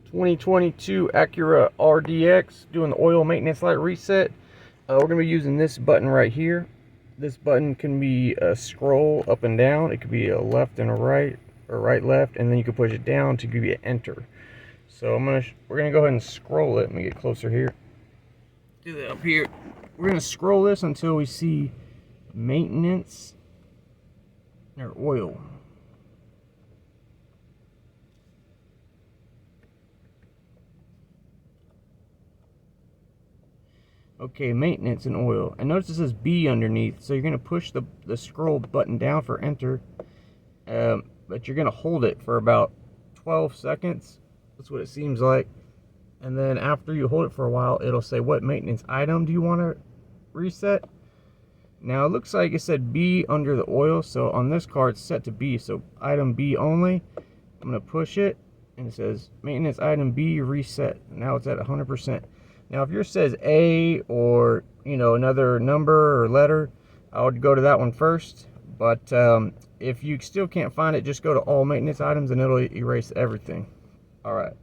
2022 Acura Rdx, doing the oil maintenance light reset. We're going to be using this button right here. This button can be a scroll up and down. It could be a left and a right, or right left, and then you can push it down to give you an enter. So we're gonna go ahead and scroll it. Let me get closer here. Do that up here. We're gonna scroll this until we see maintenance or oil. Okay, maintenance and oil. And notice it says B underneath, so you're gonna push the scroll button down for enter, but you're gonna hold it for about 12 seconds. That's what it seems like. And then after you hold it for a while, it'll say, what maintenance item do you want to reset? Now it looks like it said B under the oil, so on this card it's set to B, so item B only. I'm going to push it, and it says maintenance item B reset. Now it's at 100%. Now if yours says A, or another number or letter, I would go to that one first. But if you still can't find it, just go to all maintenance items and it'll erase everything. All right.